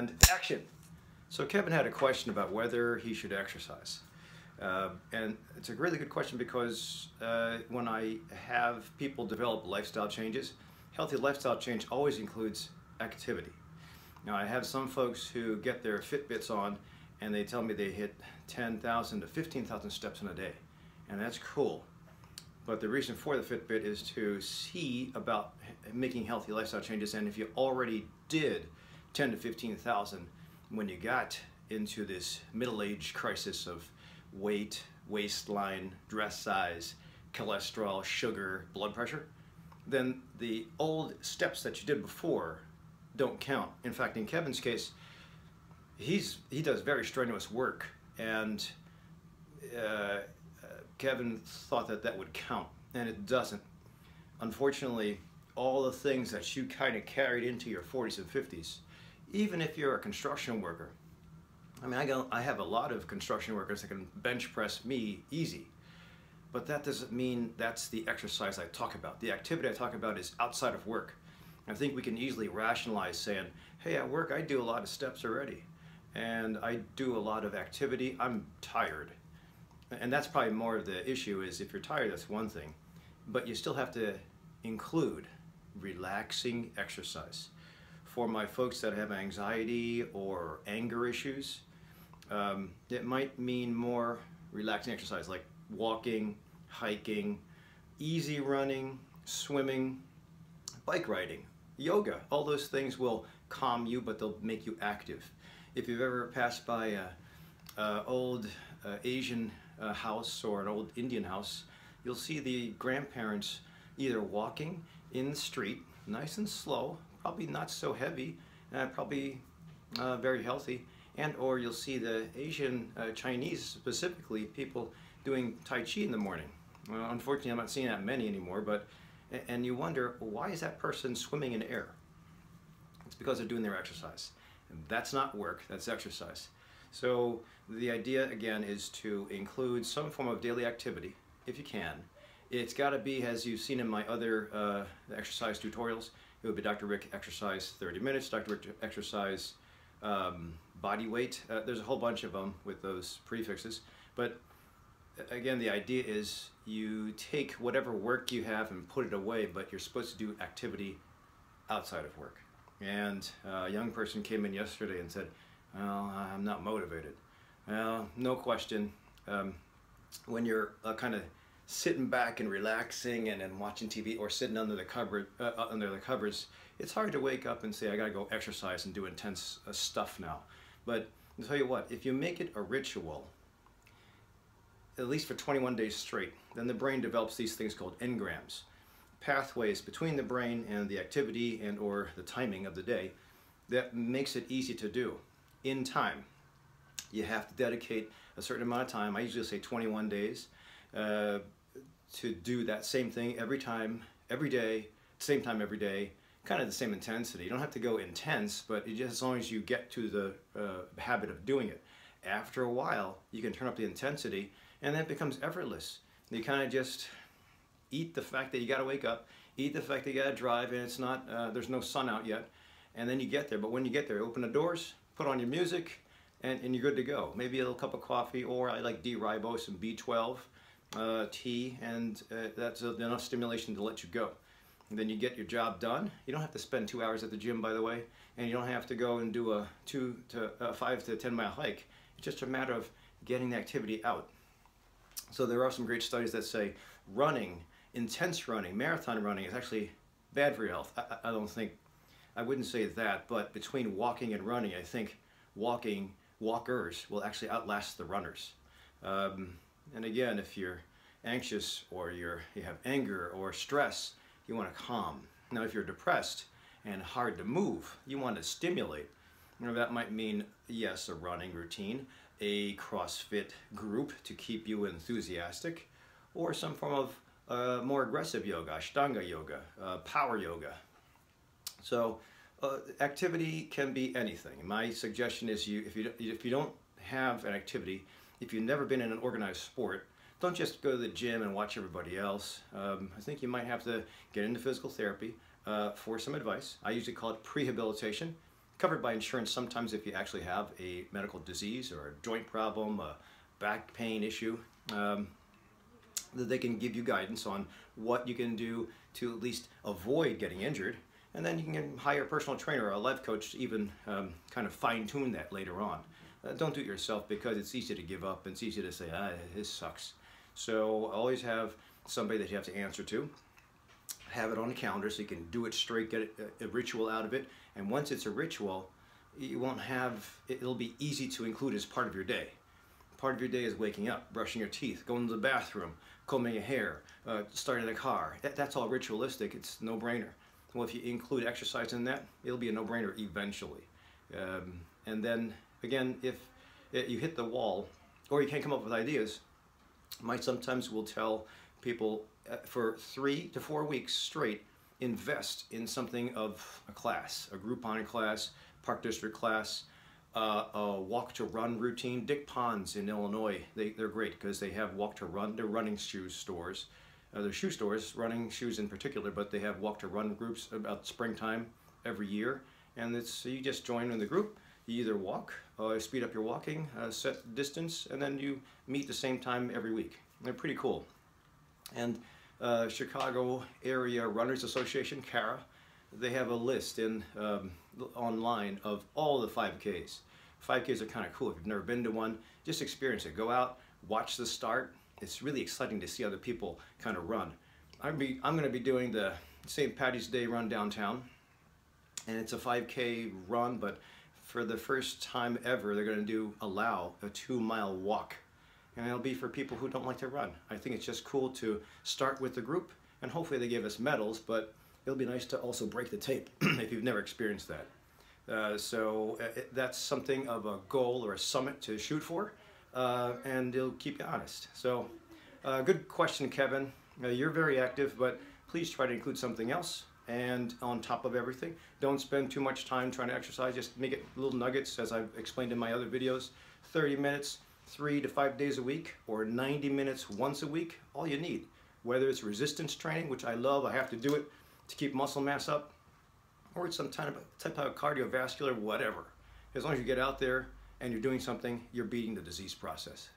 and action. So Kevin had a question about whether he should exercise. And it's a really good question because when I have people develop lifestyle changes, healthy lifestyle change always includes activity. Now I have some folks who get their Fitbits on and they tell me they hit 10,000 to 15,000 steps in a day. And that's cool. But the reason for the Fitbit is to see about making healthy lifestyle changes. And if you already did 10 to 15,000 when you got into this middle-age crisis of weight, waistline, dress size, cholesterol, sugar, blood pressure, then the old steps that you did before don't count. In fact, in Kevin's case, he does very strenuous work, and Kevin thought that that would count, and it doesn't. Unfortunately, all the things that you kind of carried into your 40s and 50s, even if you're a construction worker. I mean, I have a lot of construction workers that can bench press me easy, but that doesn't mean that's the exercise I talk about. The activity I talk about is outside of work. I think we can easily rationalize saying, hey, at work I do a lot of steps already, and I do a lot of activity, I'm tired. And that's probably more of the issue is if you're tired, that's one thing, but you still have to include relaxing exercise. For my folks that have anxiety or anger issues, it might mean more relaxing exercise like walking, hiking, easy running, swimming, bike riding, yoga. All those things will calm you, but they'll make you active. If you've ever passed by an old Asian house or an old Indian house, you'll see the grandparents either walking in the street, nice and slow, probably not so heavy, probably very healthy, and or you'll see the Asian, Chinese specifically, people doing Tai Chi in the morning. Well, unfortunately, I'm not seeing that many anymore, but, and you wonder, why is that person swimming in air? It's because they're doing their exercise. And that's not work, that's exercise. So the idea, again, is to include some form of daily activity, if you can. It's got to be, as you've seen in my other exercise tutorials, it would be DrRic exercise 30 minutes, DrRic exercise body weight. There's a whole bunch of them with those prefixes. But again, the idea is you take whatever work you have and put it away, but you're supposed to do activity outside of work. And a young person came in yesterday and said, well, I'm not motivated. Well, no question. When you're kind of sitting back and relaxing and watching TV or sitting under the covers, it's hard to wake up and say, I gotta go exercise and do intense stuff now. But I'll tell you what, if you make it a ritual, at least for 21 days straight, then the brain develops these things called engrams, pathways between the brain and the activity and or the timing of the day that makes it easy to do in time. You have to dedicate a certain amount of time, I usually say 21 days, to do that same thing every time, every day, same time every day, kind of the same intensity. You don't have to go intense, but it just, as long as you get to the habit of doing it. After a while, you can turn up the intensity, and then it becomes effortless. You kind of just eat the fact that you got to wake up, eat the fact that you got to drive, and it's not, there's no sun out yet, and then you get there. But when you get there, open the doors, put on your music, and you're good to go. Maybe a little cup of coffee, or I like DrRic and B12 tea, and that's enough stimulation to let you go. And then you get your job done. You don't have to spend 2 hours at the gym, by the way, and you don't have to go and do a 5 to 10 mile hike. It's just a matter of getting the activity out. So there are some great studies that say running, intense running, marathon running is actually bad for your health. I wouldn't say that, but between walking and running, I think walkers will actually outlast the runners. And again, if you're anxious or you have anger or stress, you want to calm. Now, if you're depressed and hard to move, you want to stimulate. You know, that might mean, yes, a running routine, a CrossFit group to keep you enthusiastic, or some form of more aggressive yoga, Ashtanga yoga, power yoga. So activity can be anything. My suggestion is if you don't have an activity, if you've never been in an organized sport, don't just go to the gym and watch everybody else. I think you might have to get into physical therapy for some advice. I usually call it prehabilitation. covered by insurance sometimes if you actually have a medical disease or a joint problem, a back pain issue. That they can give you guidance on what you can do to at least avoid getting injured, and then you can hire a personal trainer or a life coach to even kind of fine-tune that later on. Don't do it yourself because it's easy to give up and it's easy to say, this sucks. So always have somebody that you have to answer to. Have it on a calendar so you can do it straight, get a ritual out of it, and once it's a ritual, you won't have, it'll be easy to include as part of your day. Part of your day is waking up, brushing your teeth, going to the bathroom, combing your hair, starting a car. That's all ritualistic. It's no brainer. Well, if you include exercise in that, it'll be a no-brainer eventually. And then again, if you hit the wall or you can't come up with ideas, sometimes will tell people for 3 to 4 weeks straight, invest in something of a class, a Groupon class, Park District class, a walk to run routine. Dick Pond's in Illinois, they're great because they have walk to run. They're running shoe stores. They're shoe stores, running shoes in particular, but they have walk to run groups about springtime every year. And you just join in the group. You either walk, speed up your walking, set distance, and then you meet the same time every week. They're pretty cool. And Chicago Area Runners Association, CARA, they have a list online of all the 5Ks. 5Ks are kind of cool. If you've never been to one, just experience it. Go out, watch the start. It's really exciting to see other people kind of run. I'm going to be doing the St. Patty's Day run downtown, and it's a 5K run, but for the first time ever, they're going to allow a 2-mile walk. And it'll be for people who don't like to run. I think it's just cool to start with the group, and hopefully they give us medals, but it'll be nice to also break the tape if you've never experienced that. So that's something of a goal or a summit to shoot for, and it'll keep you honest. So good question, Kevin. You're very active, but please try to include something else. And on top of everything, don't spend too much time trying to exercise. Just make it little nuggets, as I've explained in my other videos. 30 minutes, 3 to 5 days a week, or 90 minutes once a week, all you need. Whether it's resistance training, which I love, I have to do it to keep muscle mass up, or it's some type of cardiovascular, whatever. As long as you get out there and you're doing something, you're beating the disease process.